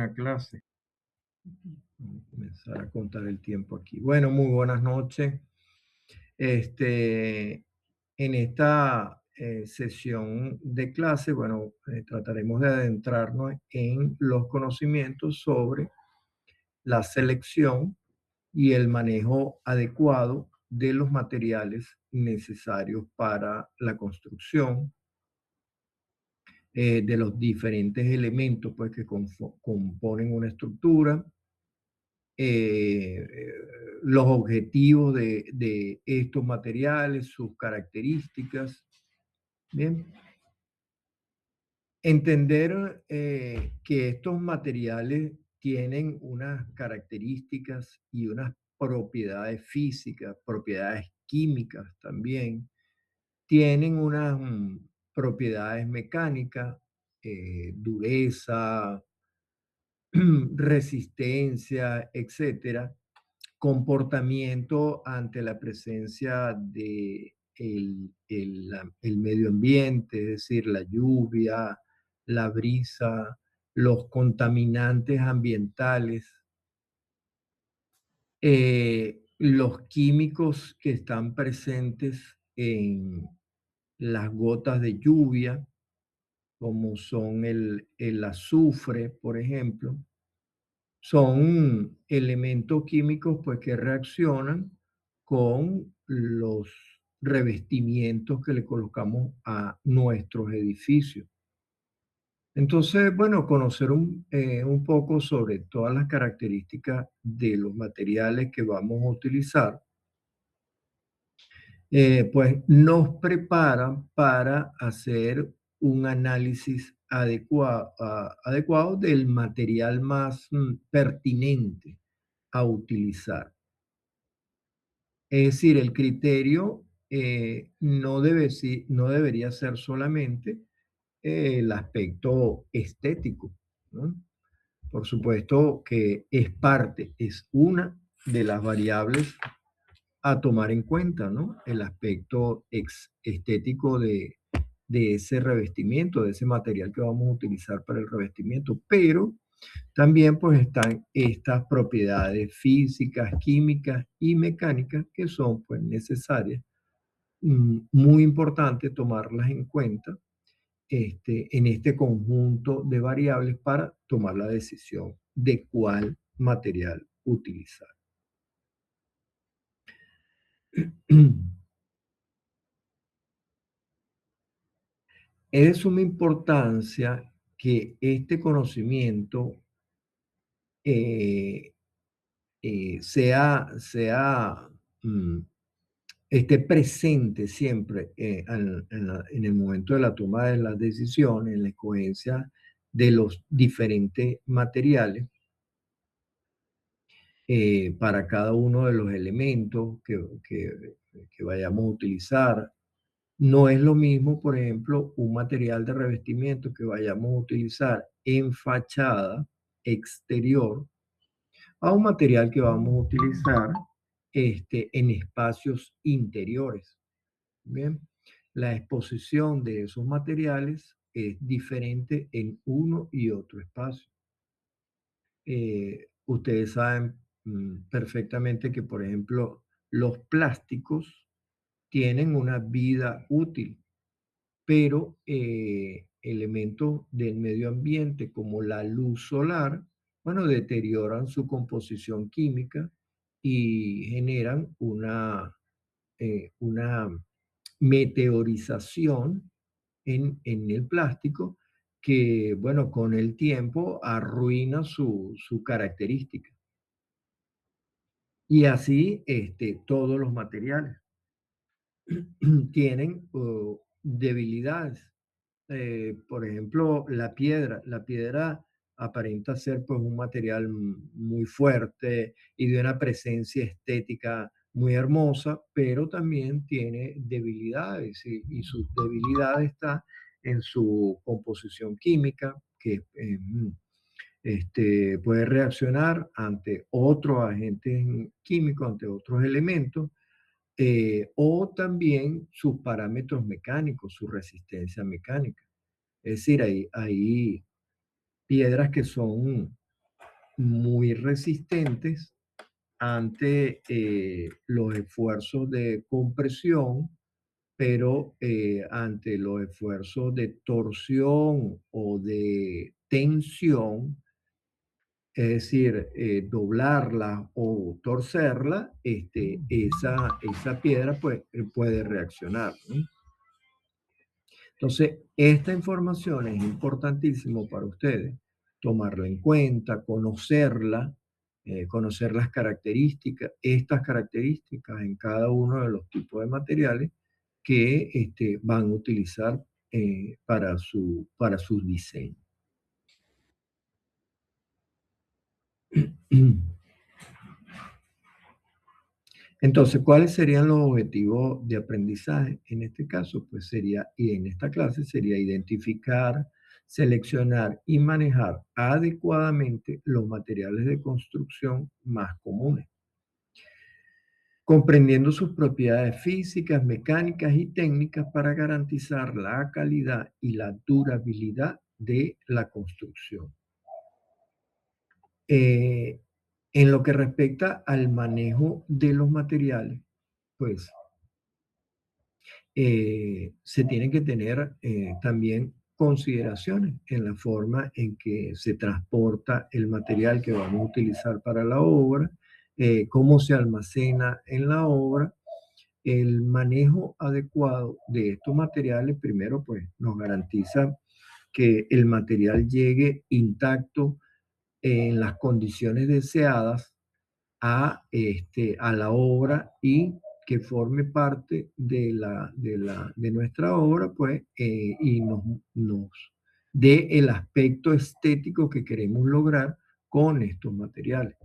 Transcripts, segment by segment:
a clase. Vamos a comenzar a contar el tiempo aquí. Bueno, muy buenas noches. En esta sesión de clase, bueno, trataremos de adentrarnos en los conocimientos sobre la selección y el manejo adecuado de los materiales necesarios para la construcción, de los diferentes elementos pues, que componen una estructura, los objetivos de estos materiales, sus características. Bien, entender que estos materiales tienen unas características y unas propiedades físicas, propiedades químicas también, tienen unas propiedades mecánicas, dureza, resistencia, etcétera, comportamiento ante la presencia de el medio ambiente, es decir, la lluvia, la brisa, los contaminantes ambientales, los químicos que están presentes en las gotas de lluvia, como son el azufre, por ejemplo, son elementos químicos pues, que reaccionan con los revestimientos que le colocamos a nuestros edificios. Entonces, bueno, conocer un poco sobre todas las características de los materiales que vamos a utilizar, pues nos prepara para hacer un análisis adecuado del material más pertinente a utilizar. Es decir, el criterio no debería ser solamente el aspecto estético, ¿no? Por supuesto que es una de las variables a tomar en cuenta, ¿no? El aspecto estético de ese revestimiento, de ese material que vamos a utilizar para el revestimiento, pero también pues están estas propiedades físicas, químicas y mecánicas que son pues necesarias, muy importante tomarlas en cuenta en este conjunto de variables para tomar la decisión de cuál material utilizar. Es de suma importancia que este conocimiento eh, sea, mm, esté presente siempre en el momento de la toma de las decisiones, en la escogencia de los diferentes materiales para cada uno de los elementos que vayamos a utilizar. No es lo mismo, por ejemplo, un material de revestimiento que vayamos a utilizar en fachada exterior a un material que vamos a utilizar en espacios interiores. Bien, la exposición de esos materiales es diferente en uno y otro espacio. Ustedes saben perfectamente que, por ejemplo, los plásticos tienen una vida útil, pero elementos del medio ambiente como la luz solar, bueno, deterioran su composición química y generan una meteorización en el plástico que, bueno, con el tiempo arruina su característica. Y así todos los materiales tienen debilidades. Por ejemplo, la piedra. La piedra aparenta ser pues, un material muy fuerte y de una presencia estética muy hermosa, pero también tiene debilidades y su debilidad está en su composición química, que puede reaccionar ante otros agentes químicos, ante otros elementos, o también sus parámetros mecánicos, su resistencia mecánica. Es decir, hay piedras que son muy resistentes ante los esfuerzos de compresión, pero ante los esfuerzos de torsión o de tensión, es decir, doblarla o torcerla, esa piedra pues, puede reaccionar, ¿no? Entonces, esta información es importantísimo para ustedes, tomarla en cuenta, conocerla, conocer las características, estas características en cada uno de los tipos de materiales que van a utilizar para sus diseños. Entonces, ¿cuáles serían los objetivos de aprendizaje? En este caso, pues sería, y en esta clase sería identificar, seleccionar y manejar adecuadamente los materiales de construcción más comunes, comprendiendo sus propiedades físicas, mecánicas y técnicas para garantizar la calidad y la durabilidad de la construcción. Eh, en lo que respecta al manejo de los materiales, pues se tienen que tener también consideraciones en la forma en que se transporta el material que vamos a utilizar para la obra, cómo se almacena en la obra. El manejo adecuado de estos materiales, primero, pues nos garantiza que el material llegue intacto en las condiciones deseadas a la obra y que forme parte de nuestra obra, pues, y nos dé el aspecto estético que queremos lograr con estos materiales.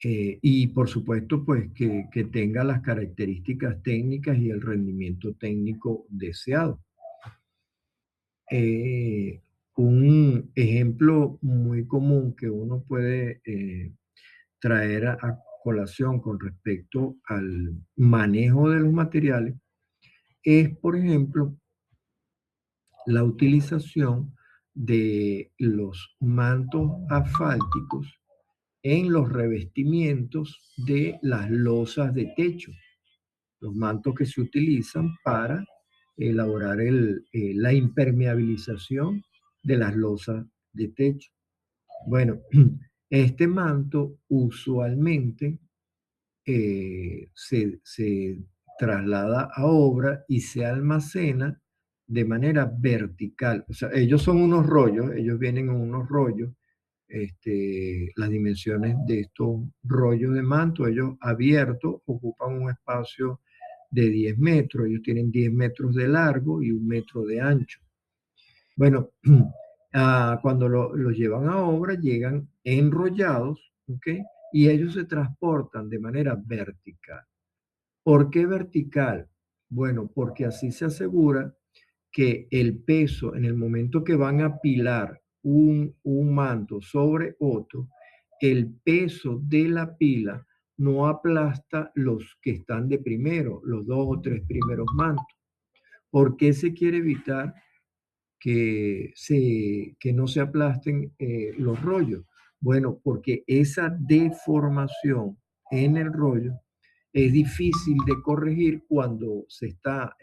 Y por supuesto, pues, que tenga las características técnicas y el rendimiento técnico deseado. Eh, un ejemplo muy común que uno puede traer a colación con respecto al manejo de los materiales es, por ejemplo, la utilización de los mantos asfálticos en los revestimientos de las losas de techo, los mantos que se utilizan para elaborar la impermeabilización de las losas de techo. Bueno, este manto usualmente se traslada a obra y se almacena de manera vertical. O sea, ellos son unos rollos, ellos vienen en unos rollos, las dimensiones de estos rollos de manto, ellos abiertos ocupan un espacio de 10 metros, ellos tienen 10 metros de largo y 1 metro de ancho. Bueno, cuando los llevan a obra, llegan enrollados, ¿ok? Y ellos se transportan de manera vertical. ¿Por qué vertical? Bueno, porque así se asegura que el peso, en el momento que van a pilar un manto sobre otro, el peso de la pila no aplasta los que están de primero, los 2 o 3 primeros mantos. ¿Por qué se quiere evitar que no se aplasten los rollos? Bueno, porque esa deformación en el rollo es difícil de corregir cuando se está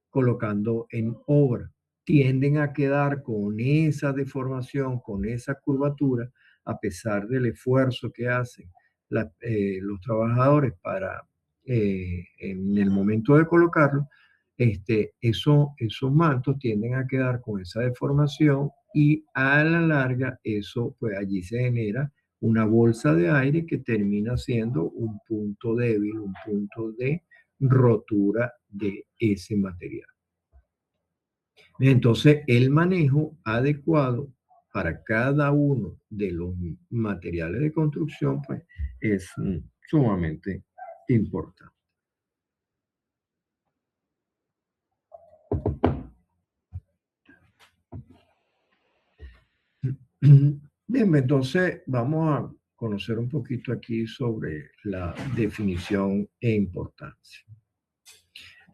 colocando en obra. Tienden a quedar con esa deformación, con esa curvatura, a pesar del esfuerzo que hacen los trabajadores en el momento de colocarlo. Esos mantos tienden a quedar con esa deformación y a la larga eso, pues allí se genera una bolsa de aire que termina siendo un punto débil, un punto de rotura de ese material. Entonces, el manejo adecuado para cada uno de los materiales de construcción, pues, es sumamente importante. Bien, entonces vamos a conocer un poquito aquí sobre la definición e importancia.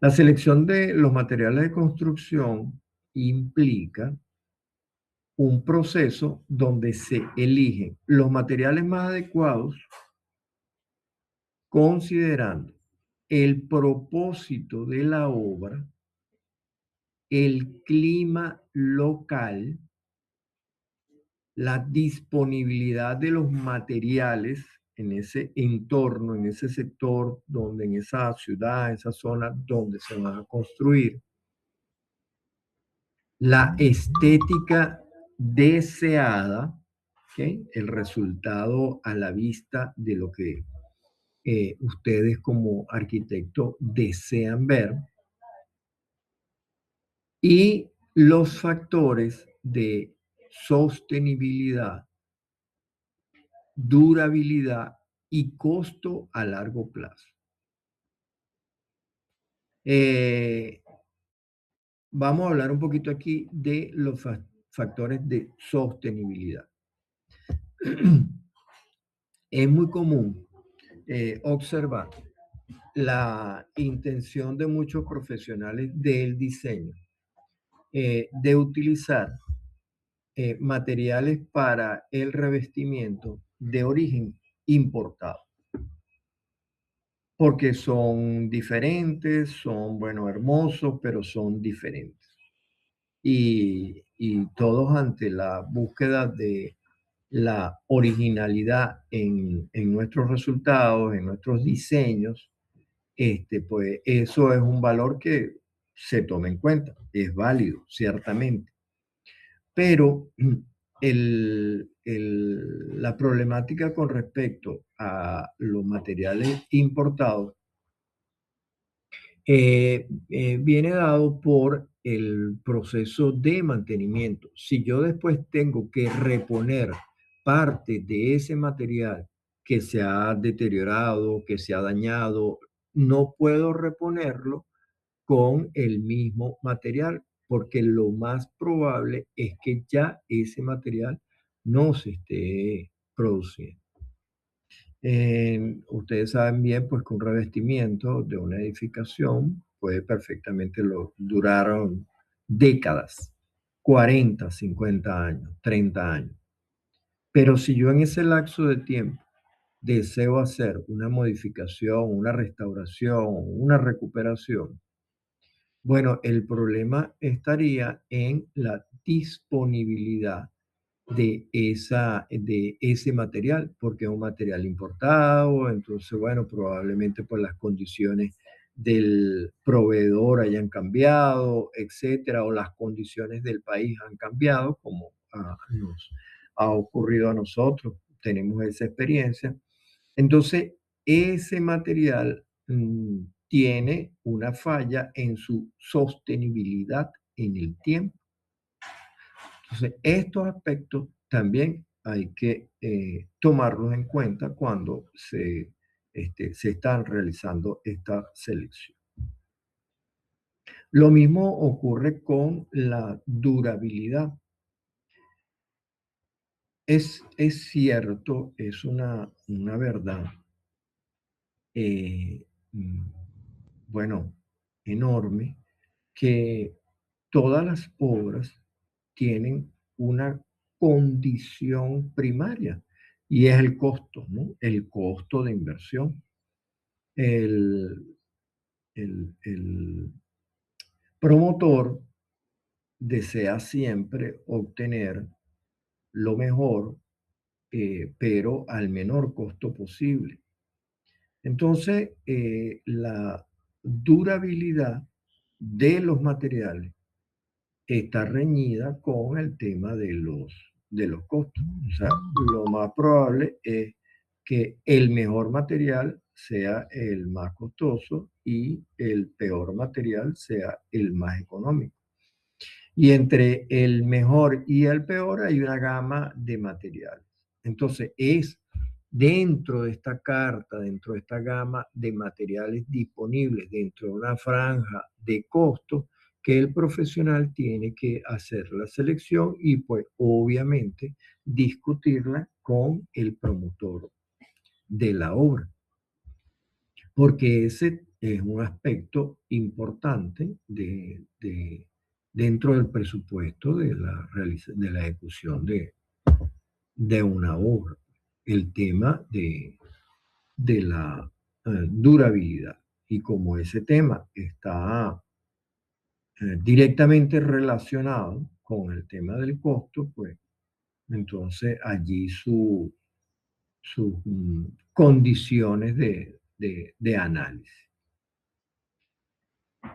La selección de los materiales de construcción implica un proceso donde se eligen los materiales más adecuados considerando el propósito de la obra, el clima local, la disponibilidad de los materiales en ese entorno, en ese sector, donde en esa ciudad, esa zona donde se van a construir, la estética deseada, ¿okay? El resultado a la vista de lo que ustedes como arquitecto desean ver, y los factores de sostenibilidad, durabilidad y costo a largo plazo. Eh, Vamos a hablar un poquito aquí de los factores de sostenibilidad. Es muy común observar la intención de muchos profesionales del diseño de utilizar materiales para el revestimiento de origen importado, porque son diferentes, son, bueno, hermosos, pero son diferentes. Y todos ante la búsqueda de la originalidad en nuestros resultados, en nuestros diseños, pues eso es un valor que se toma en cuenta, es válido, ciertamente. Pero la problemática con respecto a los materiales importados viene dado por el proceso de mantenimiento. Si yo después tengo que reponer parte de ese material que se ha deteriorado, que se ha dañado, no puedo reponerlo con el mismo material, porque lo más probable es que ya ese material no se esté produciendo. Ustedes saben bien, pues, que un revestimiento de una edificación puede perfectamente durar décadas, 40, 50 años, 30 años. Pero si yo en ese lapso de tiempo deseo hacer una modificación, una restauración, una recuperación, bueno, el problema estaría en la disponibilidad de ese material, porque es un material importado, entonces, bueno, probablemente por las condiciones del proveedor hayan cambiado, etcétera, o las condiciones del país han cambiado, como nos ha ocurrido a nosotros, tenemos esa experiencia. Entonces, ese material tiene una falla en su sostenibilidad en el tiempo. Entonces, estos aspectos también hay que tomarlos en cuenta cuando se están realizando esta selección. Lo mismo ocurre con la durabilidad. Es cierto, es una verdad, eh, mm, bueno, enorme, que todas las obras tienen una condición primaria y es el costo, ¿no? El costo de inversión. El, el promotor desea siempre obtener lo mejor, pero al menor costo posible. Entonces, la durabilidad de los materiales está reñida con el tema de los costos. O sea, lo más probable es que el mejor material sea el más costoso y el peor material sea el más económico. Y entre el mejor y el peor hay una gama de materiales. Entonces, es dentro de esta carta, dentro de esta gama de materiales disponibles, dentro de una franja de costo, que el profesional tiene que hacer la selección y pues obviamente discutirla con el promotor de la obra, porque ese es un aspecto importante de dentro del presupuesto de de la ejecución de una obra. El tema de la durabilidad. Y como ese tema está directamente relacionado con el tema del costo, pues entonces allí sus condiciones de análisis.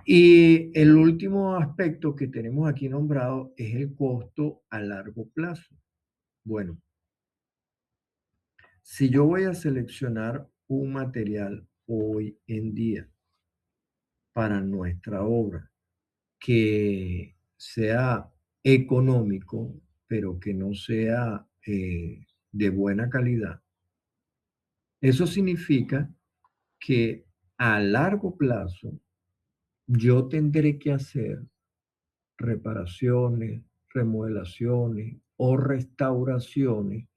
Y el último aspecto que tenemos aquí nombrado es el costo a largo plazo. Bueno, si yo voy a seleccionar un material hoy en día para nuestra obra que sea económico, pero que no sea de buena calidad, eso significa que a largo plazo yo tendré que hacer reparaciones, remodelaciones o restauraciones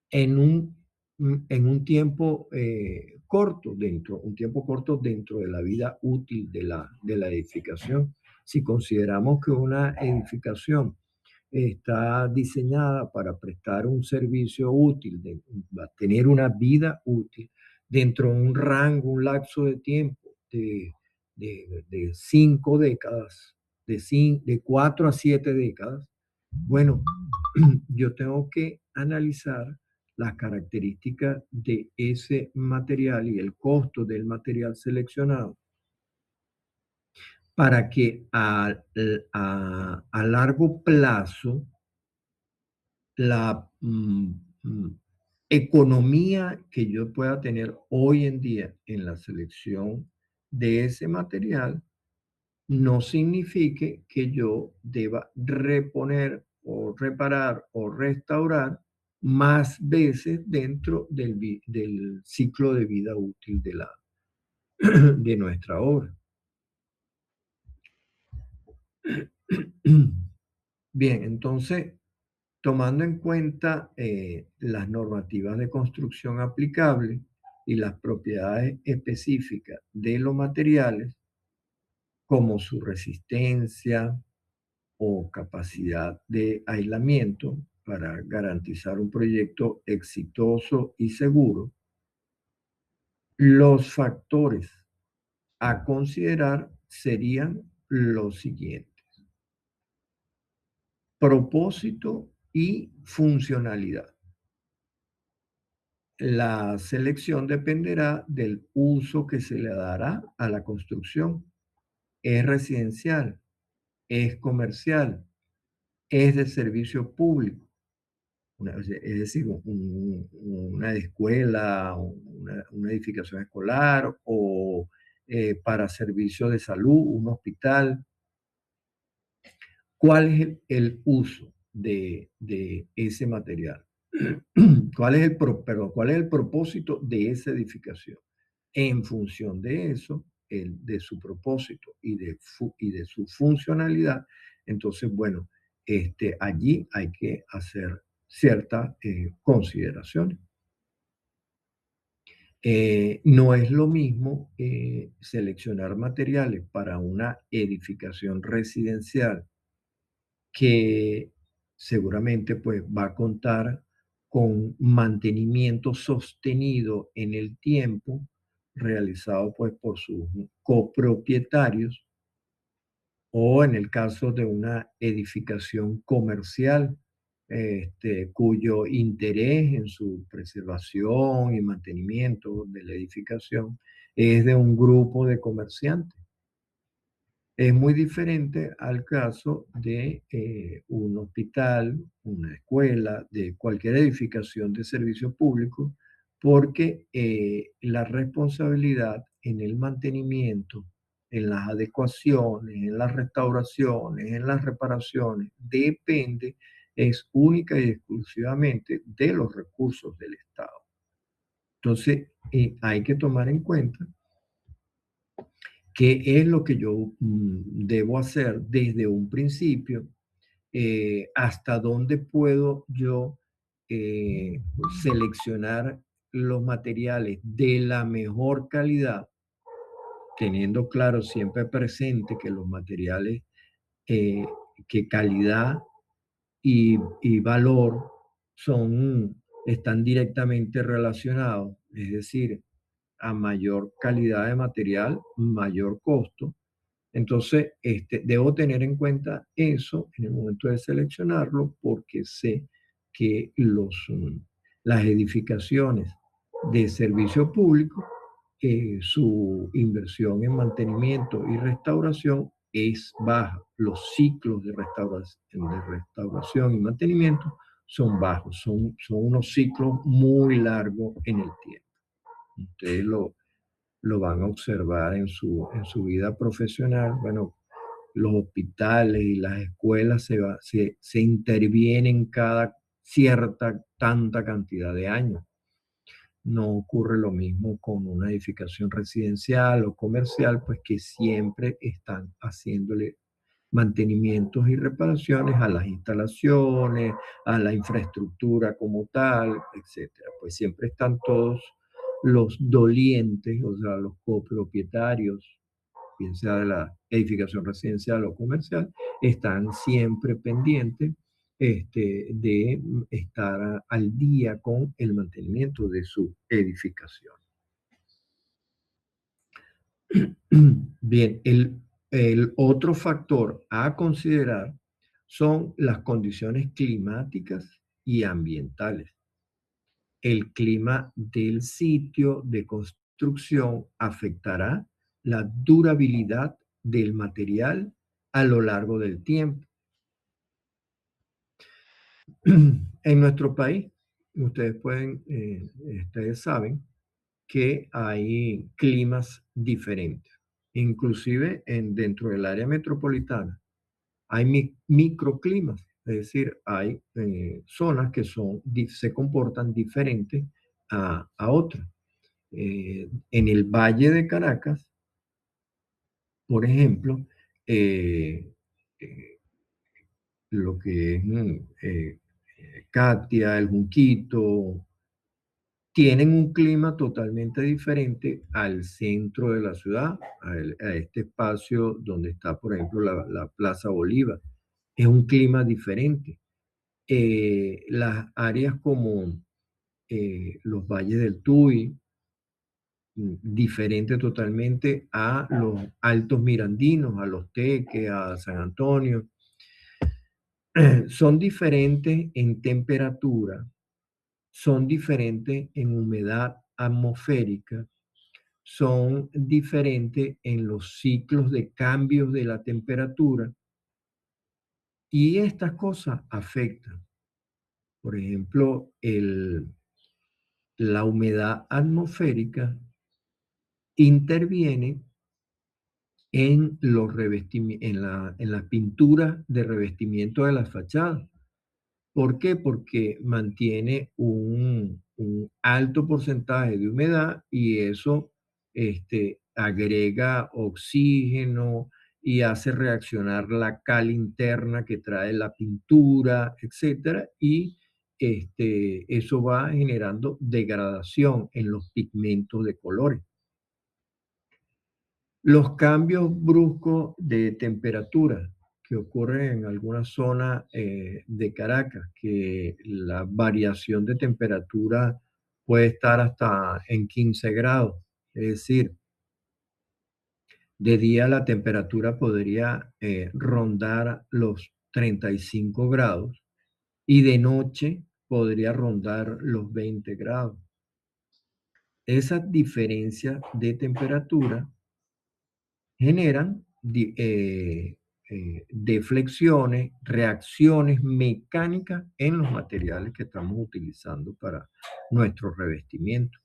en un tiempo un tiempo corto dentro de la vida útil de la edificación. Si consideramos que una edificación está diseñada para prestar un servicio útil, va a tener una vida útil dentro de un rango, un lapso de tiempo de 5 décadas, de 4 a 7 décadas. Bueno, yo tengo que analizar las características de ese material y el costo del material seleccionado para que a largo plazo la economía que yo pueda tener hoy en día en la selección de ese material no signifique que yo deba reponer o reparar o restaurar más veces dentro del ciclo de vida útil de nuestra obra. Bien, entonces, tomando en cuenta las normativas de construcción aplicables y las propiedades específicas de los materiales, como su resistencia o capacidad de aislamiento para garantizar un proyecto exitoso y seguro, los factores a considerar serían los siguientes: propósito y funcionalidad. La selección dependerá del uso que se le dará a la construcción. ¿Es residencial? ¿Es comercial? ¿Es de servicio público? Es decir, una escuela, una edificación escolar o para servicio de salud, un hospital. ¿Cuál es el uso de ese material? ¿Cuál es el propósito de esa edificación? En función de eso, de su propósito y de su funcionalidad, entonces, bueno, allí hay que hacer ciertas consideraciones. No es lo mismo seleccionar materiales para una edificación residencial que seguramente pues va a contar con mantenimiento sostenido en el tiempo realizado pues por sus copropietarios, o en el caso de una edificación comercial, cuyo interés en su preservación y mantenimiento de la edificación es de un grupo de comerciantes. Es muy diferente al caso de un hospital, una escuela, de cualquier edificación de servicio público, porque la responsabilidad en el mantenimiento, en las adecuaciones, en las restauraciones, en las reparaciones, depende, es única y exclusivamente de los recursos del Estado. Entonces, hay que tomar en cuenta qué es lo que yo debo hacer desde un principio, hasta dónde puedo yo seleccionar los materiales de la mejor calidad, teniendo claro siempre presente que los materiales que calidad y valor están directamente relacionados, es decir, a mayor calidad de material, mayor costo. Entonces, debo tener en cuenta eso en el momento de seleccionarlo porque sé que las edificaciones de servicio público, su inversión en mantenimiento y restauración es baja. Los ciclos de restauración y mantenimiento son bajos, son unos ciclos muy largos en el tiempo. Ustedes lo van a observar en su vida profesional. Bueno, los hospitales y las escuelas se intervienen cada cierta, tanta cantidad de años. No ocurre lo mismo con una edificación residencial o comercial, pues que siempre están haciéndole mantenimientos y reparaciones a las instalaciones, a la infraestructura como tal, etcétera. Pues siempre están todos los dolientes, o sea, los copropietarios, bien sea de la edificación residencial o comercial, están siempre pendientes de estar al día con el mantenimiento de su edificación. Bien, el otro factor a considerar son las condiciones climáticas y ambientales. El clima del sitio de construcción afectará la durabilidad del material a lo largo del tiempo. En nuestro país, ustedes saben que hay climas diferentes. Inclusive dentro del área metropolitana hay microclimas, es decir, hay zonas que se comportan diferentes a otras. En el Valle de Caracas, por ejemplo, eh, eh, lo que es Catia, el Junquito, tienen un clima totalmente diferente al centro de la ciudad, a este espacio donde está, por ejemplo, la Plaza Bolívar. Es un clima diferente. Las áreas como los valles del Tuy, diferente totalmente a los altos mirandinos, a los Teques, a San Antonio. Son diferentes en temperatura, son diferentes en humedad atmosférica, son diferentes en los ciclos de cambios de la temperatura y estas cosas afectan. Por ejemplo, la humedad atmosférica interviene en la pintura de revestimiento de las fachadas. ¿Por qué? Porque mantiene un alto porcentaje de humedad y eso agrega oxígeno y hace reaccionar la cal interna que trae la pintura, etcétera, y eso va generando degradación en los pigmentos de colores. Los cambios bruscos de temperatura que ocurren en algunas zonas de Caracas, que la variación de temperatura puede estar hasta en 15 grados, es decir, de día la temperatura podría rondar los 35 grados y de noche podría rondar los 20 grados. Esa diferencia de temperatura generan deflexiones, reacciones mecánicas en los materiales que estamos utilizando para nuestro revestimiento.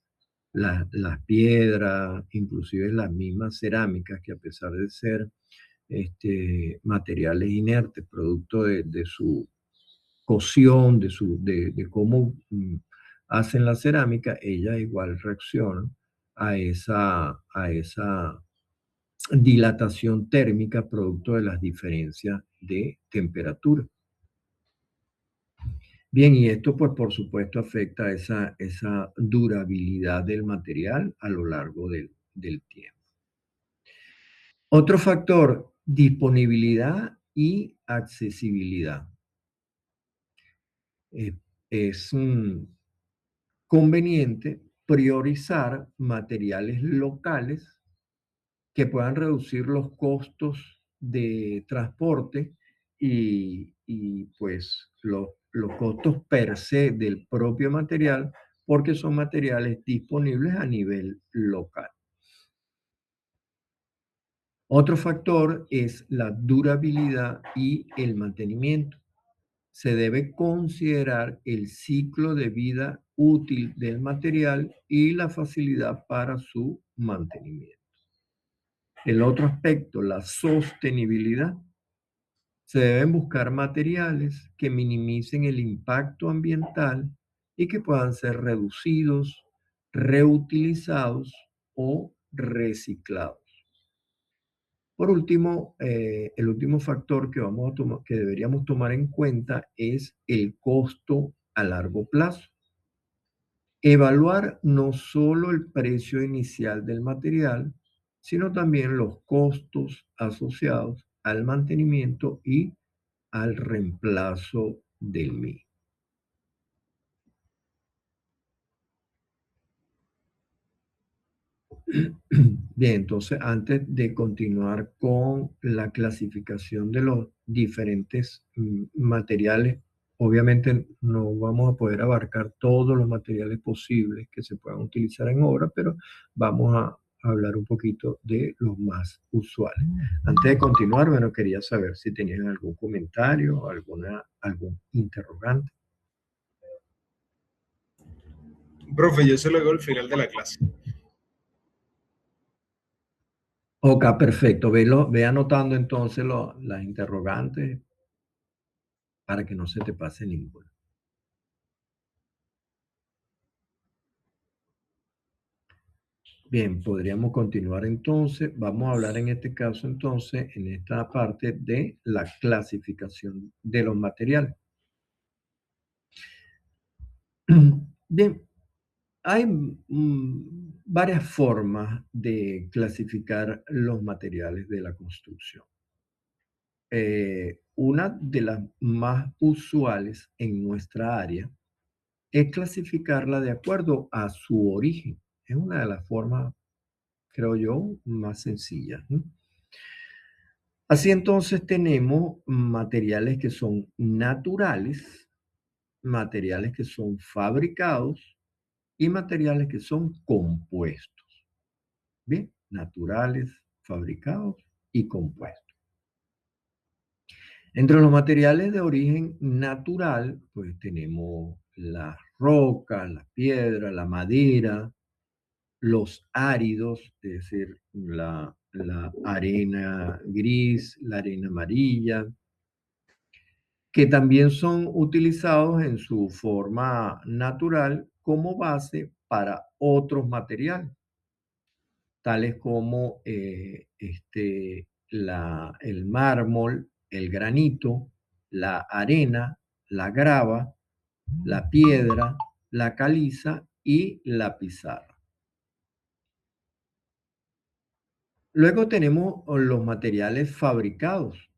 Las piedras, inclusive las mismas cerámicas, que a pesar de ser materiales inertes, producto de su cocción, de cómo hacen la cerámica, ellas igual reaccionan a esa dilatación térmica producto de las diferencias de temperatura. Bien, y esto pues por supuesto afecta esa durabilidad del material a lo largo del tiempo. Otro factor, disponibilidad y accesibilidad. Es conveniente priorizar materiales locales que puedan reducir los costos de transporte pues los costos per se del propio material, porque son materiales disponibles a nivel local. Otro factor es la durabilidad y el mantenimiento. Se debe considerar el ciclo de vida útil del material y la facilidad para su mantenimiento. El otro aspecto, la sostenibilidad. Se deben buscar materiales que minimicen el impacto ambiental y que puedan ser reducidos, reutilizados o reciclados. Por último, el último factor que deberíamos tomar en cuenta es el costo a largo plazo. Evaluar no solo el precio inicial del material, sino también los costos asociados al mantenimiento y al reemplazo del mismo. Bien, entonces antes de continuar con la clasificación de los diferentes materiales, obviamente no vamos a poder abarcar todos los materiales posibles que se puedan utilizar en obra, pero vamos a hablar un poquito de los más usuales. Antes de continuar, bueno, quería saber si tenían algún comentario, algún interrogante. Profe, yo se lo digo al final de la clase. Ok, perfecto. Ve anotando entonces las interrogantes para que no se te pase ninguna. Bien, podríamos continuar entonces. Vamos a hablar en este caso entonces, en esta parte de la clasificación de los materiales. Bien, hay varias formas de clasificar los materiales de la construcción. Una de las más usuales en nuestra área es clasificarla de acuerdo a su origen. Es una de las formas, creo yo, más sencillas, ¿no? Así entonces tenemos materiales que son naturales, materiales que son fabricados y materiales que son compuestos. Bien, naturales, fabricados y compuestos. Entre los materiales de origen natural, pues tenemos las rocas, las piedras, la madera, los áridos, es decir, la arena gris, la arena amarilla, que también son utilizados en su forma natural como base para otros materiales, tales como el mármol, el granito, la arena, la grava, la piedra, la caliza y la pizarra. Luego tenemos los materiales fabricados,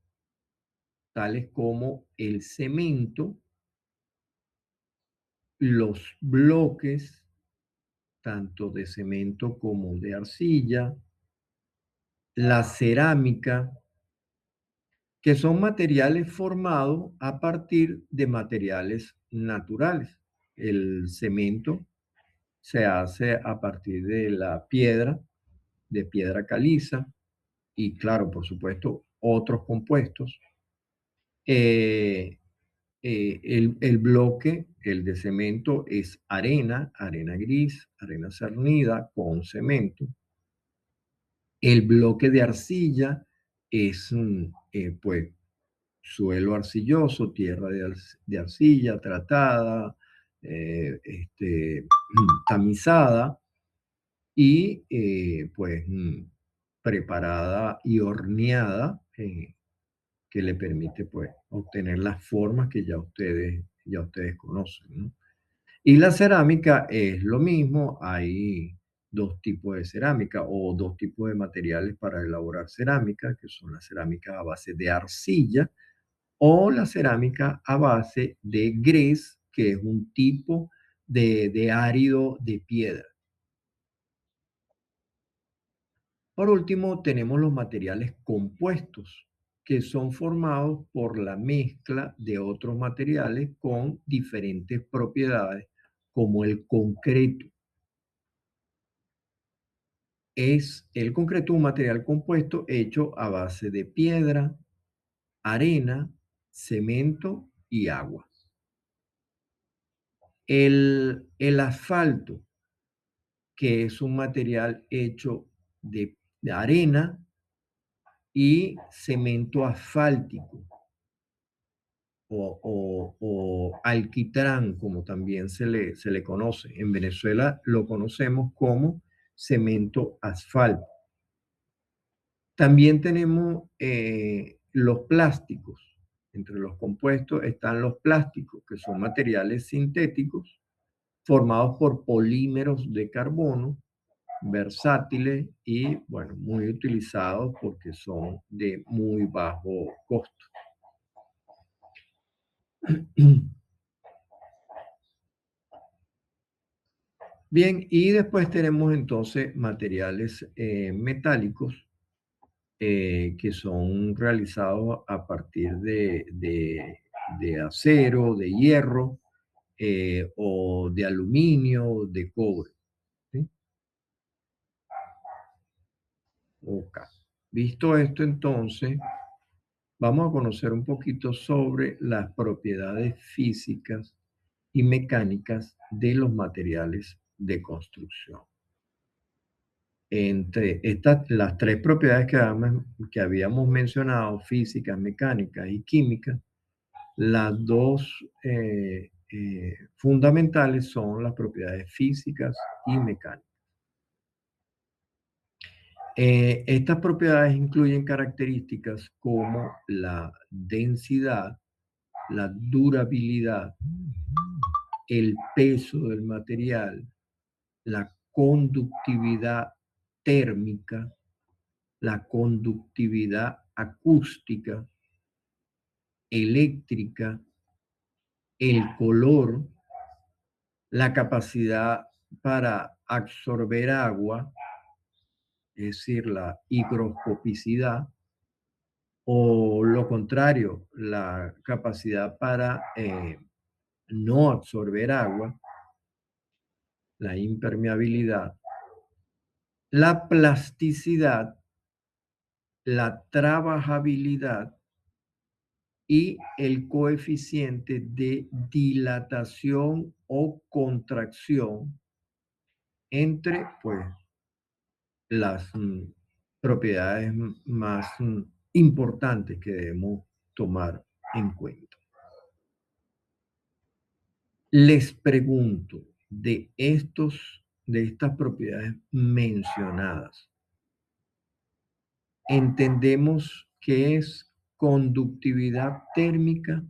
tales como el cemento, los bloques, tanto de cemento como de arcilla, la cerámica, que son materiales formados a partir de materiales naturales. El cemento se hace a partir de la piedra, de piedra caliza, y claro, por supuesto, otros compuestos. El bloque, el de cemento, es arena, arena gris, arena cernida con cemento. El bloque de arcilla es, pues, suelo arcilloso, tierra de arcilla tratada, tamizada y, pues, preparada y horneada, que le permite, pues, obtener las formas que ya ustedes conocen, ¿no? Y la cerámica es lo mismo, hay dos tipos de cerámica o dos tipos de materiales para elaborar cerámica, que son la cerámica a base de arcilla o la cerámica a base de gres, que es un tipo de árido de piedra. Por último, tenemos los materiales compuestos, que son formados por la mezcla de otros materiales con diferentes propiedades, como el concreto. El concreto un material compuesto hecho a base de piedra, arena, cemento y agua. El asfalto, que es un material hecho de arena y cemento asfáltico o alquitrán, como también se le conoce. En Venezuela lo conocemos como cemento asfáltico. También tenemos los plásticos. Entre los compuestos están los plásticos, que son materiales sintéticos formados por polímeros de carbono, versátiles y, bueno, muy utilizados porque son de muy bajo costo. Bien, y después tenemos entonces materiales metálicos que son realizados a partir de acero, de hierro o de aluminio, de cobre. ¿Sí? Ok. Visto esto entonces, vamos a conocer un poquito sobre las propiedades físicas y mecánicas de los materiales de construcción. Entre las tres propiedades que habíamos mencionado, físicas, mecánicas y químicas, las dos fundamentales son las propiedades físicas y mecánicas. Estas propiedades incluyen características como la densidad, la durabilidad, el peso del material, la conductividad térmica, la conductividad acústica, eléctrica, el color, la capacidad para absorber agua, es decir, la higroscopicidad, o lo contrario, la capacidad para no absorber agua, la impermeabilidad, la plasticidad, la trabajabilidad y el coeficiente de dilatación o contracción entre pues, las propiedades más importantes que debemos tomar en cuenta. Les pregunto, de estas propiedades mencionadas, ¿entendemos qué es conductividad térmica?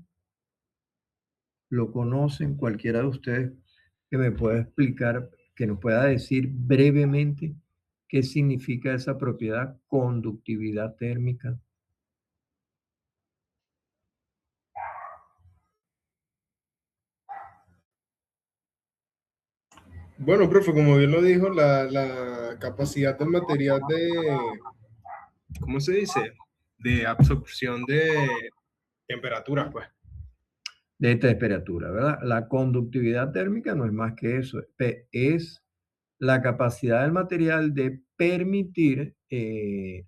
¿Lo conocen cualquiera de ustedes que me pueda explicar, que nos pueda decir brevemente qué significa esa propiedad conductividad térmica? Bueno, profe, como bien lo dijo, la capacidad del material ¿cómo se dice? De absorción de temperaturas, pues. De temperatura, ¿verdad? La conductividad térmica no es más que eso, es la capacidad del material de permitir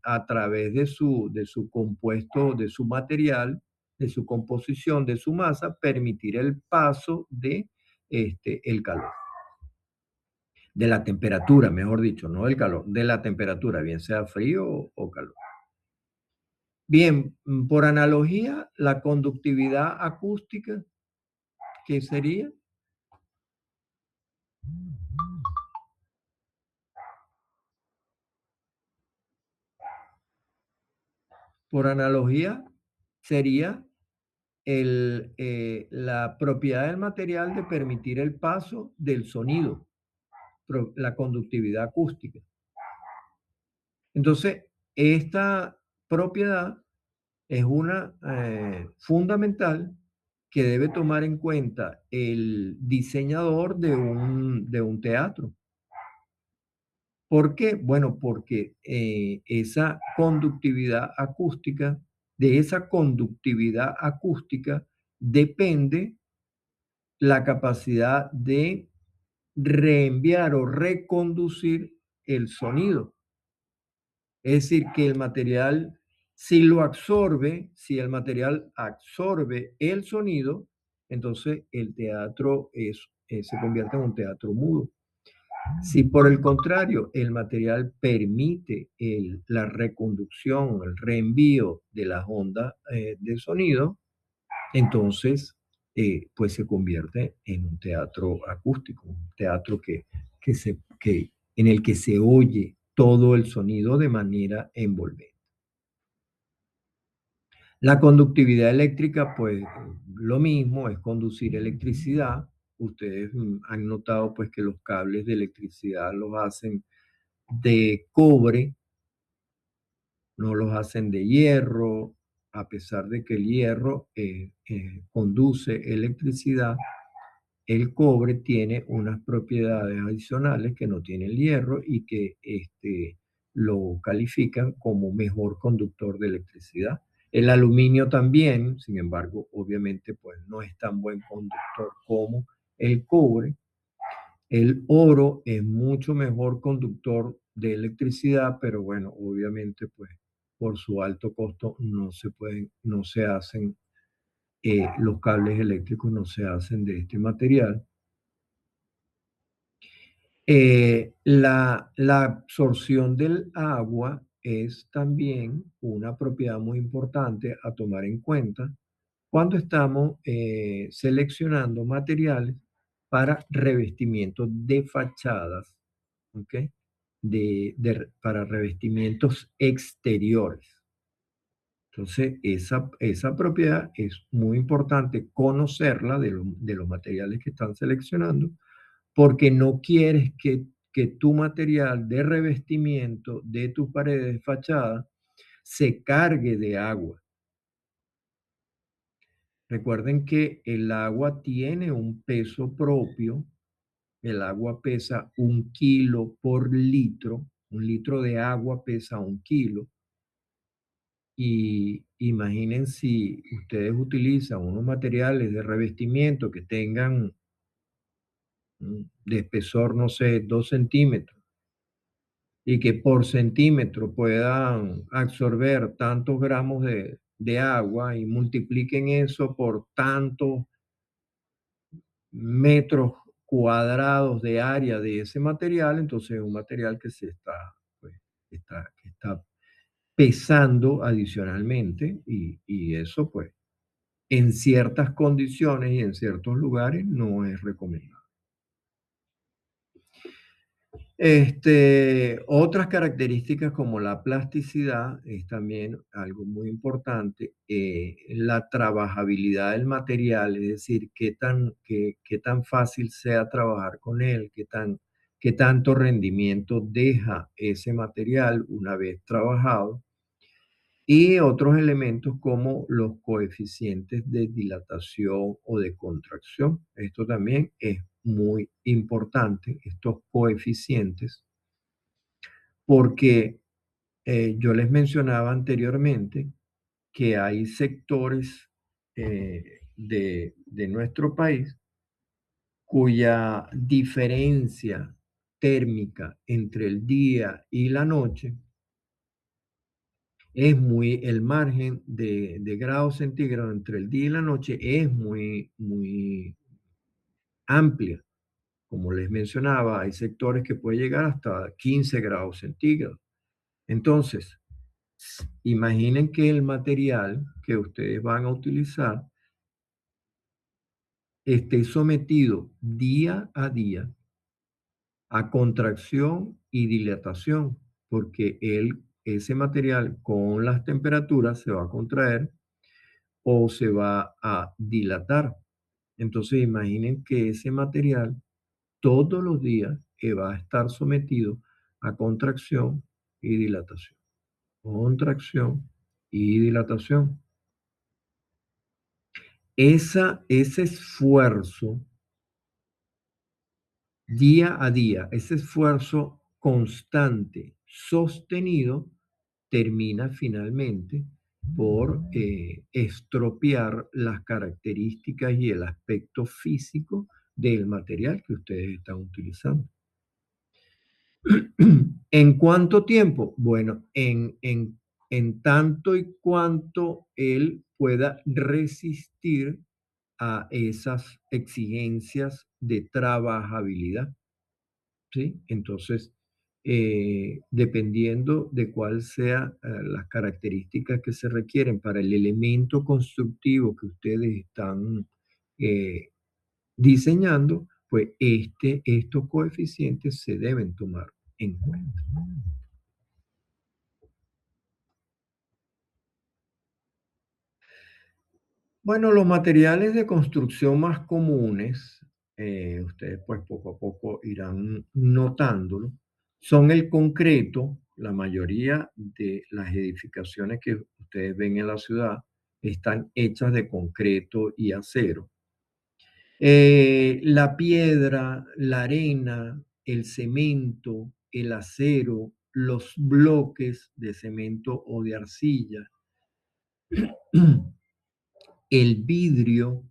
a través de su compuesto, de su material, de su composición, de su masa, permitir el paso de el calor, de la temperatura, mejor dicho, no del calor, de la temperatura, bien sea frío o calor. Bien, por analogía, la conductividad acústica, ¿qué sería? Por analogía, sería la propiedad del material de permitir el paso del sonido. la conductividad acústica. Entonces, esta propiedad es una fundamental que debe tomar en cuenta el diseñador de un teatro. ¿Por qué? Bueno, porque esa conductividad acústica, de esa conductividad acústica depende la capacidad de reenviar o reconducir el sonido. Es decir, que el material, si lo absorbe, si el material absorbe el sonido, entonces el teatro se convierte en un teatro mudo. Si por el contrario el material permite la reconducción, el reenvío de las ondas de sonido, entonces pues se convierte en un teatro acústico, un teatro en el que se oye todo el sonido de manera envolvente. La conductividad eléctrica, pues lo mismo, es conducir electricidad. Ustedes han notado pues que los cables de electricidad los hacen de cobre, no los hacen de hierro, a pesar de que el hierro conduce electricidad. El cobre tiene unas propiedades adicionales que no tiene el hierro y que lo califican como mejor conductor de electricidad. El aluminio también, sin embargo, obviamente, pues no es tan buen conductor como el cobre. El oro es mucho mejor conductor de electricidad, pero bueno, obviamente, pues por su alto costo no se hacen, los cables eléctricos no se hacen de este material. La absorción del agua es también una propiedad muy importante a tomar en cuenta cuando estamos seleccionando materiales para revestimientos de fachadas, ¿ok? Para revestimientos exteriores. Entonces, esa propiedad es muy importante conocerla de los materiales que están seleccionando, porque no quieres que tu material de revestimiento de tus paredes de fachada se cargue de agua. Recuerden que el agua tiene un peso propio. El agua pesa 1 kilo por litro. 1 litro de agua pesa 1 kilo. Y imaginen si ustedes utilizan unos materiales de revestimiento que tengan de espesor, no sé, 2 centímetros, y que por centímetro puedan absorber tantos gramos de agua y multipliquen eso por tantos metros cuadrados de área de ese material, entonces es un material que pues, que está pesando adicionalmente y eso pues en ciertas condiciones y en ciertos lugares no es recomendable. Otras características como la plasticidad es también algo muy importante. La trabajabilidad del material, es decir, qué tan fácil sea trabajar con él, qué tanto rendimiento deja ese material una vez trabajado. Y otros elementos como los coeficientes de dilatación o de contracción. Esto también es muy importante, estos coeficientes, porque yo les mencionaba anteriormente que hay sectores de nuestro país cuya diferencia térmica entre el día y la noche el margen de grados centígrados entre el día y la noche es muy amplia. Como les mencionaba, hay sectores que puede llegar hasta 15 grados centígrados. Entonces, imaginen que el material que ustedes van a utilizar esté sometido día a día a contracción y dilatación, porque ese material con las temperaturas se va a contraer o se va a dilatar. Entonces imaginen que ese material todos los días va a estar sometido a contracción y dilatación. Contracción y dilatación. Ese esfuerzo día a día, ese esfuerzo constante, sostenido, termina finalmente por estropear las características y el aspecto físico del material que ustedes están utilizando. ¿En cuánto tiempo? Bueno, en tanto y cuanto él pueda resistir a esas exigencias de trabajabilidad, ¿sí? Entonces, dependiendo de cuál sea las características que se requieren para el elemento constructivo que ustedes están eh, diseñando, pues estos coeficientes se deben tomar en cuenta. Bueno, los materiales de construcción más comunes, ustedes pues poco a poco irán notándolo, son el concreto. La mayoría de las edificaciones que ustedes ven en la ciudad están hechas de concreto y acero. La piedra, la arena, el cemento, el acero, los bloques de cemento o de arcilla, el vidrio,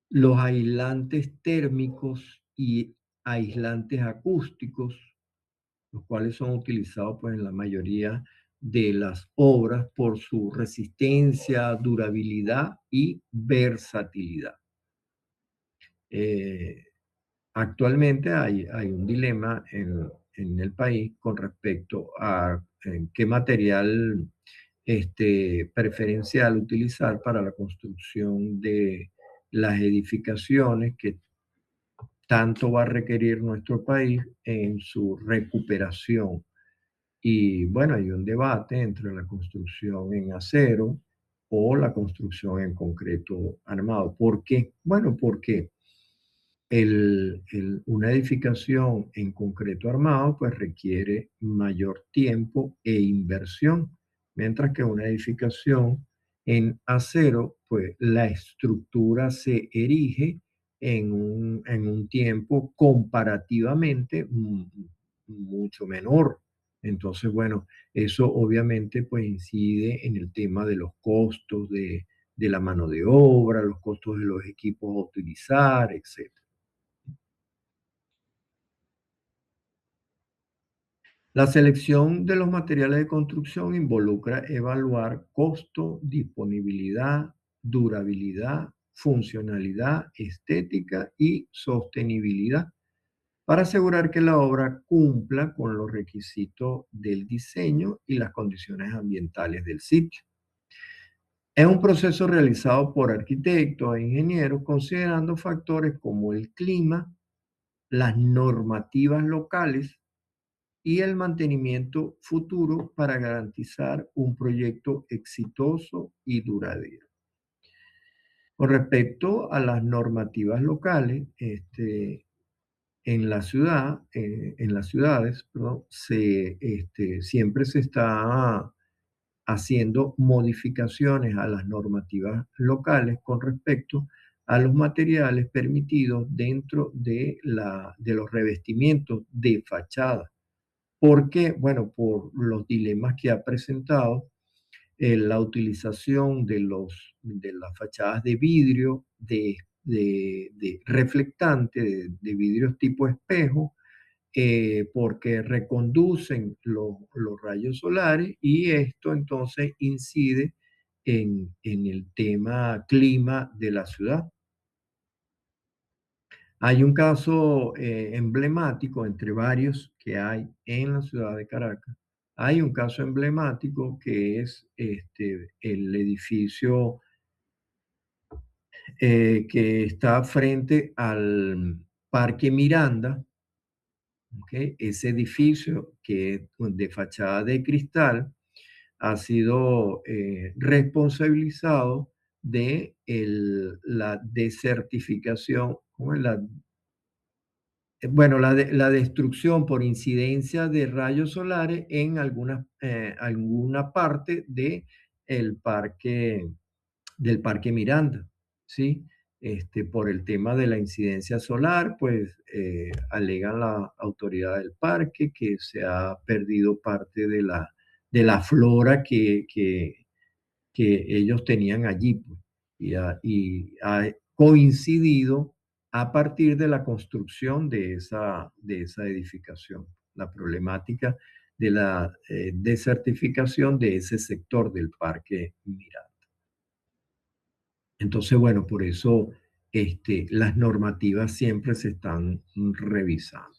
los aislantes térmicos y aislantes acústicos, los cuales son utilizados pues, en la mayoría de las obras por su resistencia, durabilidad y versatilidad. Actualmente hay un dilema en el país con respecto a qué material preferencial utilizar para la construcción de las edificaciones que tanto va a requerir nuestro país en su recuperación. Y bueno, hay un debate entre la construcción en acero o la construcción en concreto armado. ¿Por qué? Bueno, porque una edificación en concreto armado pues requiere mayor tiempo e inversión, mientras que una edificación en acero pues la estructura se erige en un tiempo comparativamente mucho menor. Entonces, bueno, eso obviamente pues incide en el tema de los costos de la mano de obra, los costos de los equipos a utilizar, etc. La selección de los materiales de construcción involucra evaluar costo, disponibilidad, durabilidad, funcionalidad, estética y sostenibilidad para asegurar que la obra cumpla con los requisitos del diseño y las condiciones ambientales del sitio. Es un proceso realizado por arquitectos e ingenieros considerando factores como el clima, las normativas locales, y el mantenimiento futuro para garantizar un proyecto exitoso y duradero. Con respecto a las normativas locales, en la ciudad, en las ciudades, perdón, siempre se está haciendo modificaciones a las normativas locales con respecto a los materiales permitidos dentro de los revestimientos de fachada. ¿Por qué? Bueno, por los dilemas que ha presentado la utilización de las fachadas de vidrio, de reflectante, de vidrios tipo espejo, porque reconducen los rayos solares y esto entonces incide en el tema clima de la ciudad. Hay un caso emblemático entre varios que hay en la ciudad de Caracas. Hay un caso emblemático que es el edificio que está frente al Parque Miranda. ¿Ok? Ese edificio que es de fachada de cristal ha sido responsabilizado de la desertificación, ¿cómo es? bueno, la destrucción por incidencia de rayos solares en alguna parte del Parque Miranda, ¿sí? Por el tema de la incidencia solar, pues alegan la autoridad del parque que se ha perdido parte de la flora que ellos tenían allí, pues, y ha coincidido a partir de la construcción de esa edificación, la problemática de la desertificación de ese sector del Parque Miranda. Entonces, bueno, por eso las normativas siempre se están revisando.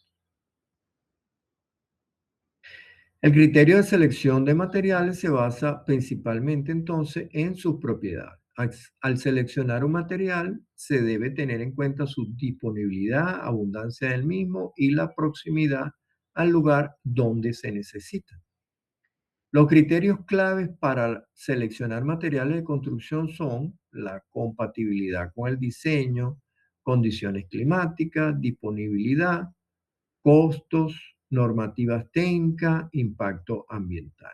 El criterio de selección de materiales se basa principalmente entonces en sus propiedades. Al seleccionar un material se debe tener en cuenta su disponibilidad, abundancia del mismo y la proximidad al lugar donde se necesita. Los criterios claves para seleccionar materiales de construcción son la compatibilidad con el diseño, condiciones climáticas, disponibilidad, costos, normativas técnicas, impacto ambiental.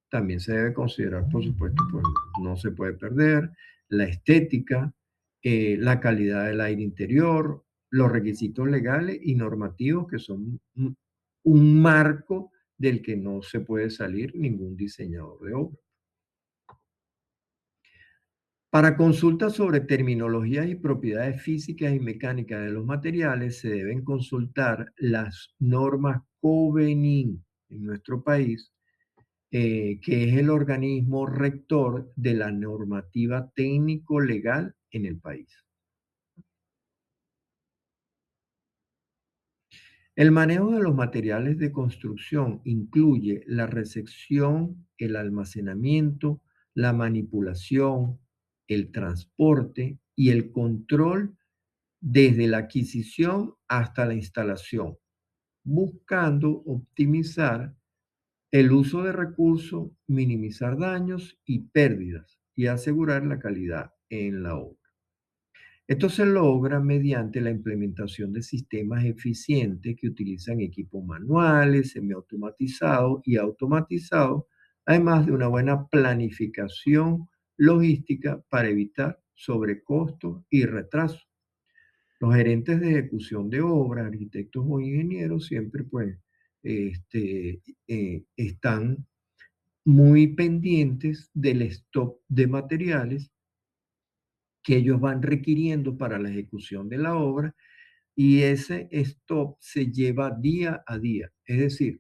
También se debe considerar, por supuesto, pues no se puede perder, la estética, la calidad del aire interior, los requisitos legales y normativos que son un marco del que no se puede salir ningún diseñador de obra. Para consultas sobre terminologías y propiedades físicas y mecánicas de los materiales, se deben consultar las normas COVENIN en nuestro país, que es el organismo rector de la normativa técnico-legal en el país. El manejo de los materiales de construcción incluye la recepción, el almacenamiento, la manipulación, el transporte y el control desde la adquisición hasta la instalación, buscando optimizar el uso de recursos, minimizar daños y pérdidas y asegurar la calidad en la obra. Esto se logra mediante la implementación de sistemas eficientes que utilizan equipos manuales, semiautomatizados y automatizados, además de una buena planificación logística para evitar sobrecostos y retrasos. Los gerentes de ejecución de obras, arquitectos o ingenieros siempre pues están muy pendientes del stock de materiales que ellos van requiriendo para la ejecución de la obra y ese stock se lleva día a día. Es decir,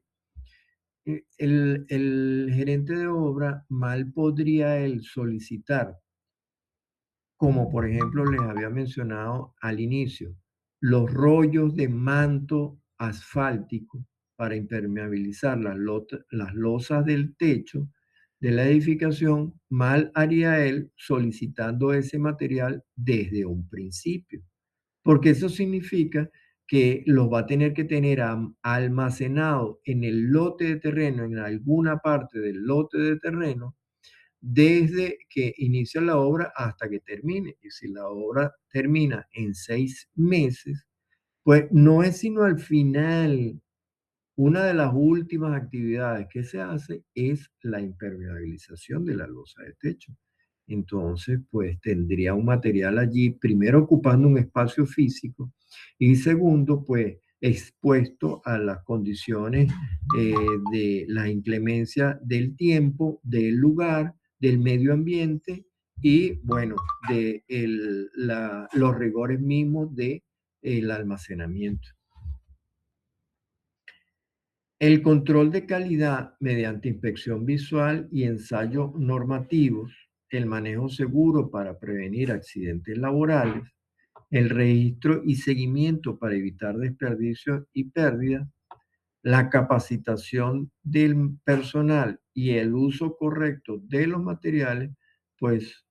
el gerente de obra mal podría él solicitar, como por ejemplo les había mencionado al inicio, los rollos de manto asfáltico para impermeabilizar las losas del techo de la edificación, mal haría él solicitando ese material desde un principio, porque eso significa que los va a tener que tener almacenado en el lote de terreno, en alguna parte del lote de terreno, desde que inicia la obra hasta que termine. Y si la obra termina en 6 meses, pues no es sino al final. Una de las últimas actividades que se hace es la impermeabilización de la losa de techo. Entonces, pues tendría un material allí, primero ocupando un espacio físico y segundo, pues expuesto a las condiciones de la inclemencia del tiempo, del lugar, del medio ambiente y, bueno, de los rigores mismos del almacenamiento. El control de calidad mediante inspección visual y ensayos normativos, el manejo seguro para prevenir accidentes laborales, el registro y seguimiento para evitar desperdicios y pérdidas, la capacitación del personal y el uso correcto de los materiales, pues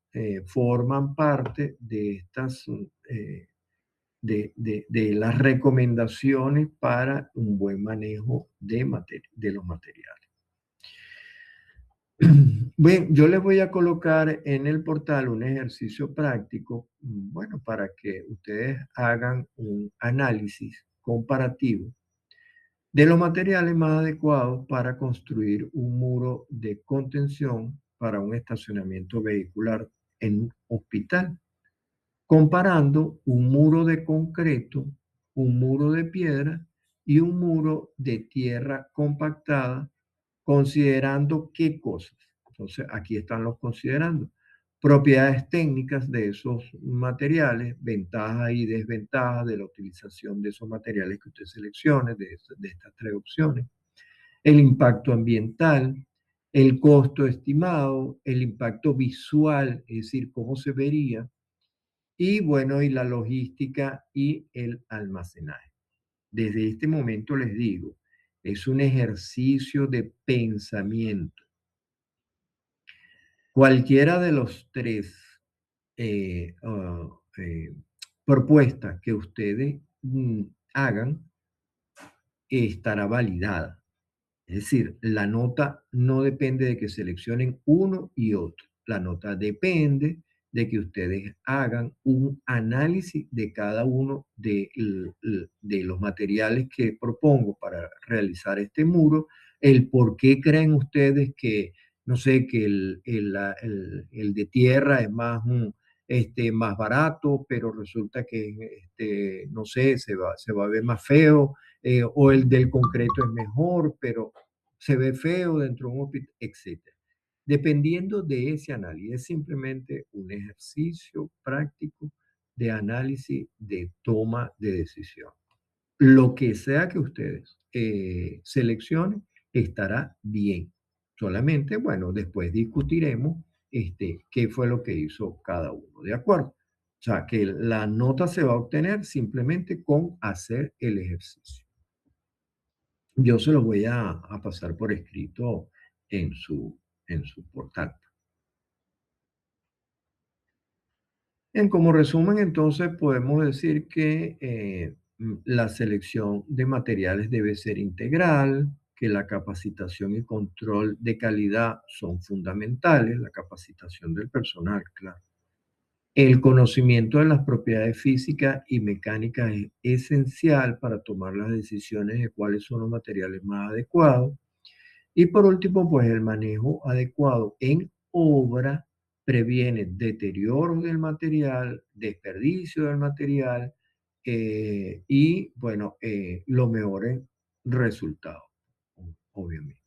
forman parte de estas de las recomendaciones para un buen manejo de los materiales. Bien, yo les voy a colocar en el portal un ejercicio práctico, bueno, para que ustedes hagan un análisis comparativo de los materiales más adecuados para construir un muro de contención para un estacionamiento vehicular en un hospital, comparando un muro de concreto, un muro de piedra y un muro de tierra compactada, considerando qué cosas. Entonces, aquí están los considerando. Propiedades técnicas de esos materiales, ventajas y desventajas de la utilización de esos materiales que usted seleccione, de estas tres opciones. El impacto ambiental, el costo estimado, el impacto visual, es decir, cómo se vería, y bueno, y la logística y el almacenaje. Desde este momento les digo, es un ejercicio de pensamiento. Cualquiera de los tres eh, uh, eh, propuestas que ustedes hagan estará validada. Es decir, la nota no depende de que seleccionen uno y otro. La nota depende de que ustedes hagan un análisis de cada uno de los materiales que propongo para realizar este muro, el por qué creen ustedes que, no sé, que el de tierra es más barato, pero resulta que, no sé, se va a ver más feo, o el del concreto es mejor, pero se ve feo dentro de un hospital, etcétera. Dependiendo de ese análisis, es simplemente un ejercicio práctico de análisis de toma de decisión. Lo que sea que ustedes seleccionen estará bien. Solamente, bueno, después discutiremos qué fue lo que hizo cada uno, ¿de acuerdo? O sea, que la nota se va a obtener simplemente con hacer el ejercicio. Yo se lo voy a pasar por escrito en en su portal. Como resumen, entonces podemos decir que la selección de materiales debe ser integral, que la capacitación y control de calidad son fundamentales, la capacitación del personal, claro. El conocimiento de las propiedades físicas y mecánicas es esencial para tomar las decisiones de cuáles son los materiales más adecuados. Y por último, pues el manejo adecuado en obra previene deterioro del material, desperdicio del material y, bueno, los mejores resultados, obviamente.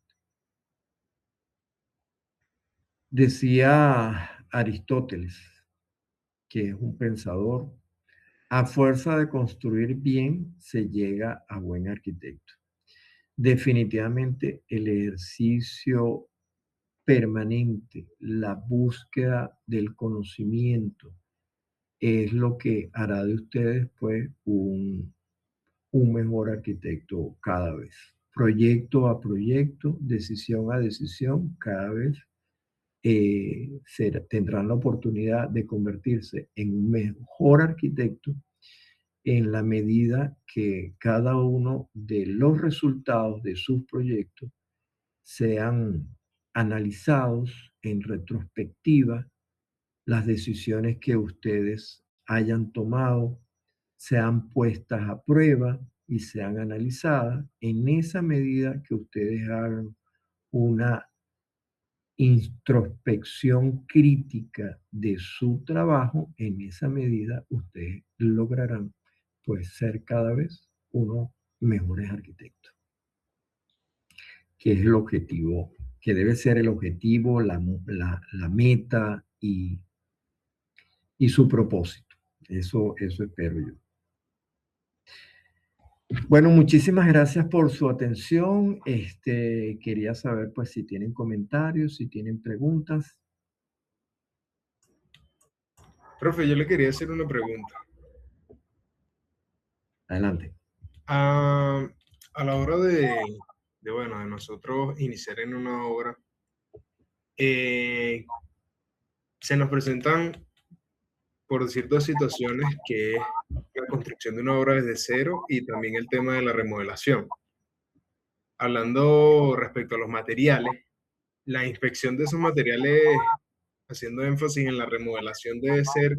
Decía Aristóteles, que es un pensador, a fuerza de construir bien se llega a buen arquitecto. Definitivamente el ejercicio permanente, la búsqueda del conocimiento es lo que hará de ustedes pues un mejor arquitecto cada vez. Proyecto a proyecto, decisión a decisión, cada vez tendrán la oportunidad de convertirse en un mejor arquitecto en la medida que cada uno de los resultados de sus proyectos sean analizados en retrospectiva, las decisiones que ustedes hayan tomado sean puestas a prueba y sean analizadas en esa medida que ustedes hagan una introspección crítica de su trabajo, en esa medida ustedes lograrán pues ser cada vez unos mejores arquitectos, que es el objetivo, que debe ser el objetivo, la meta y su propósito. Eso espero yo. Bueno, muchísimas gracias por su atención. Quería saber pues si tienen comentarios, si tienen preguntas. Profe, yo le quería hacer una pregunta. Adelante. A la hora bueno, de nosotros iniciar en una obra, se nos presentan, por decir, dos situaciones, que es la construcción de una obra desde cero y también el tema de la remodelación. Hablando respecto a los materiales, la inspección de esos materiales, haciendo énfasis en la remodelación, debe ser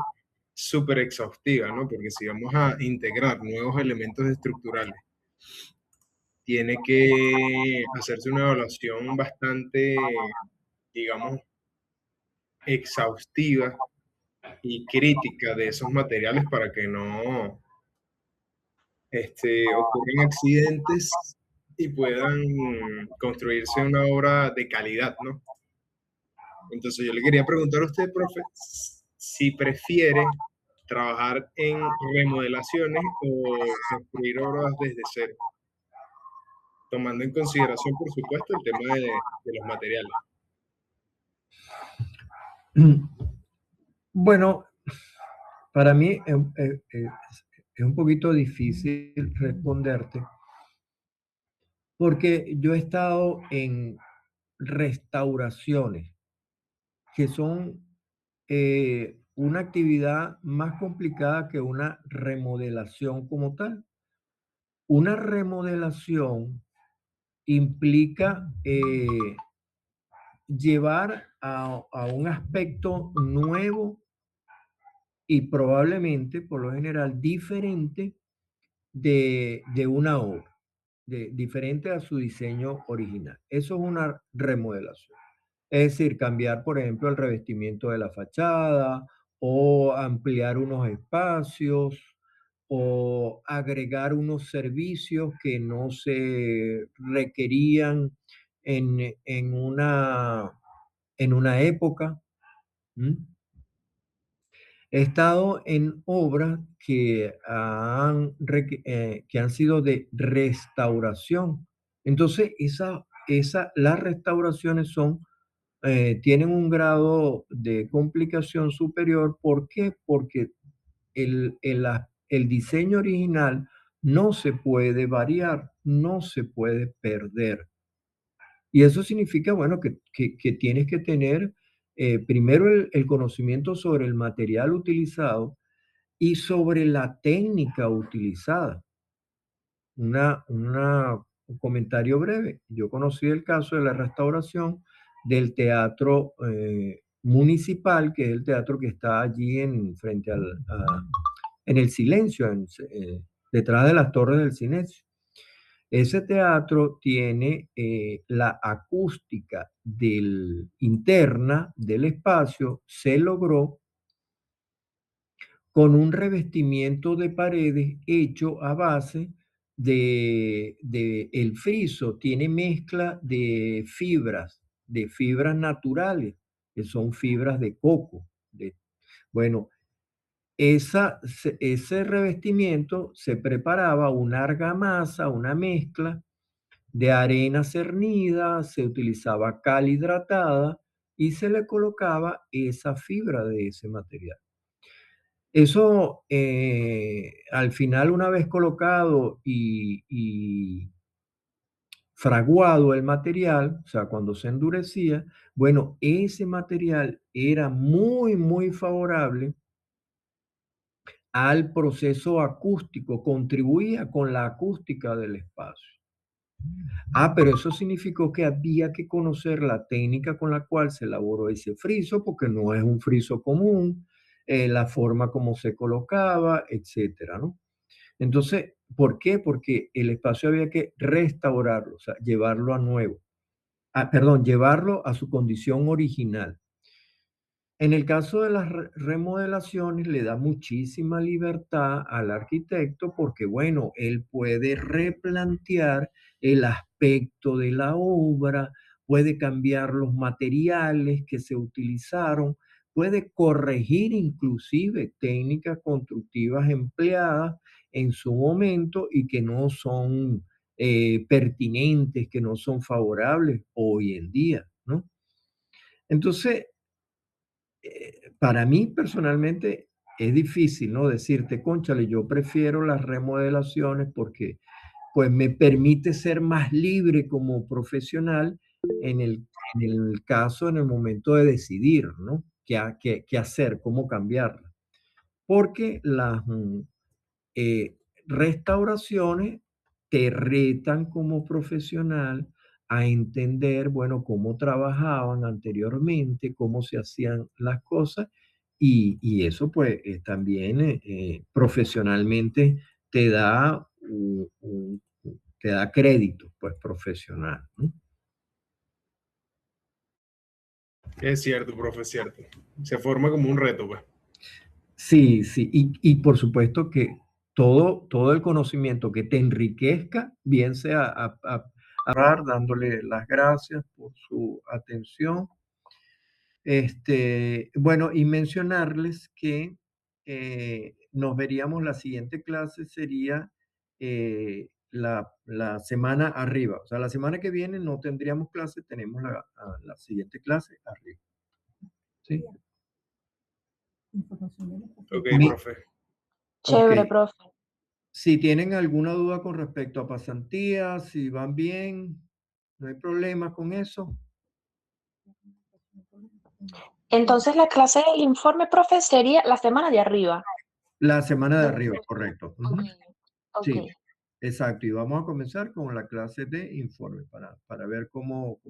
súper exhaustiva, ¿no? Porque si vamos a integrar nuevos elementos estructurales, tiene que hacerse una evaluación bastante, digamos, exhaustiva y crítica de esos materiales para que no ocurran accidentes y puedan construirse una obra de calidad, ¿no? Entonces yo le quería preguntar a usted, profe, si prefiere trabajar en remodelaciones o construir obras desde cero, tomando en consideración, por supuesto, el tema de los materiales. Bueno, para mí es un poquito difícil responderte porque yo he estado en restauraciones que son una actividad más complicada que una remodelación como tal. Una remodelación implica llevar a un aspecto nuevo y probablemente, por lo general, diferente de una obra, diferente a su diseño original. Eso es una remodelación. Es decir, cambiar, por ejemplo, el revestimiento de la fachada o ampliar unos espacios o agregar unos servicios que no se requerían en una época. ¿Mm? He estado en obras que han sido de restauración. Entonces, las restauraciones tienen un grado de complicación superior. ¿Por qué? Porque el diseño original no se puede variar, no se puede perder. Y eso significa, bueno, que tienes que tener primero el conocimiento sobre el material utilizado y sobre la técnica utilizada. Un comentario breve. Yo conocí el caso de la restauración del teatro municipal, que es el teatro que está allí en el Silencio, detrás de las torres del Silencio. Ese teatro tiene la acústica interna del espacio, se logró con un revestimiento de paredes hecho a base de el friso, tiene mezcla de fibras naturales, que son fibras de coco. Bueno, ese revestimiento se preparaba una argamasa, una mezcla de arena cernida, se utilizaba cal hidratada y se le colocaba esa fibra de ese material. Eso, al final, una vez colocado y fraguado el material, o sea, cuando se endurecía, bueno, ese material era muy, muy favorable al proceso acústico, contribuía con la acústica del espacio. Pero eso significó que había que conocer la técnica con la cual se elaboró ese friso, porque no es un friso común, la forma como se colocaba, etcétera, ¿no? Entonces, ¿por qué? Porque el espacio había que restaurarlo, o sea, llevarlo a nuevo. Perdón, llevarlo a su condición original. En el caso de las remodelaciones, le da muchísima libertad al arquitecto porque, bueno, él puede replantear el aspecto de la obra, puede cambiar los materiales que se utilizaron, puede corregir inclusive técnicas constructivas empleadas en su momento y que no son pertinentes, que no son favorables hoy en día, ¿no? Entonces, para mí personalmente es difícil, ¿no? Decirte, cónchale, yo prefiero las remodelaciones porque pues me permite ser más libre como profesional en el, en el momento de decidir, ¿no? ¿Qué hacer? ¿Cómo cambiarla? Porque las restauraciones te retan como profesional a entender, bueno, cómo trabajaban anteriormente, cómo se hacían las cosas Y eso pues también profesionalmente te da, te da crédito pues profesional, ¿no? Es cierto, profe, es cierto. Se forma como un reto, pues. Sí, sí, y por supuesto que todo el conocimiento que te enriquezca, bien sea dándole las gracias por su atención. Bueno, y mencionarles que nos veríamos, la siguiente clase sería la semana arriba. O sea, la semana que viene no tendríamos clase, tenemos la siguiente clase arriba. ¿Sí? Ok, Mi- profe. ok. Chévere, profe. Si tienen alguna duda con respecto a pasantías, si van bien, no hay problema con eso. Entonces la clase del informe, profe, sería la semana de arriba. La semana de De arriba, los- correcto. Ok, Ujú. ok. Sí, exacto. Y vamos a comenzar con la clase de informe para ver cómo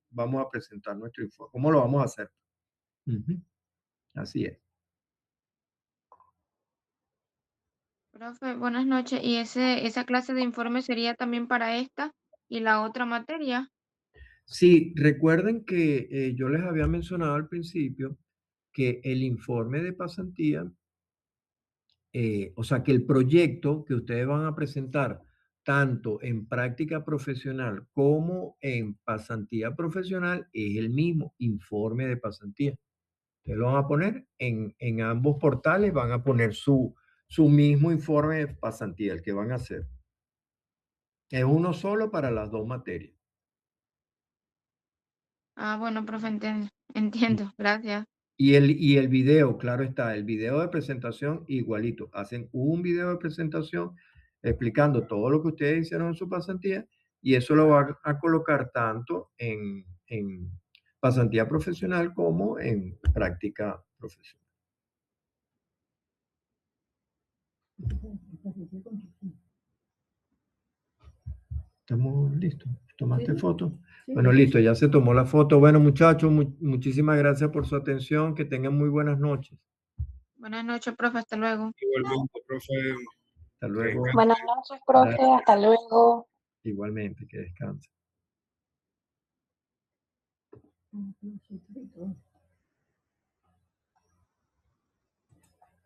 vamos a presentar nuestro informe, cómo lo vamos a hacer. Ujú. Así es. Profe, buenas noches. ¿Y esa clase de informe sería también para esta y la otra materia? Sí, recuerden que yo les había mencionado al principio que el informe de pasantía, o sea, que el proyecto que ustedes van a presentar tanto en práctica profesional como en pasantía profesional es el mismo informe de pasantía. Ustedes lo van a poner en ambos portales, van a poner su mismo informe de pasantía, el que van a hacer. Es uno solo para las dos materias. Ah, bueno, profe, entiendo. Gracias. Y el video, claro está, el video de presentación igualito. Hacen un video de presentación explicando todo lo que ustedes hicieron en su pasantía y eso lo van a colocar tanto en pasantía profesional como en práctica profesional. ¿Estamos listos? ¿Tomaste foto? Bueno, listo, ya se tomó la foto. Bueno, muchachos, muchísimas gracias por su atención. Que tengan muy buenas noches. Buenas noches, profe. Hasta luego. Igualmente, profe. Hasta Que luego. descanse. Buenas noches, profe. Hasta luego. Igualmente, que descansen.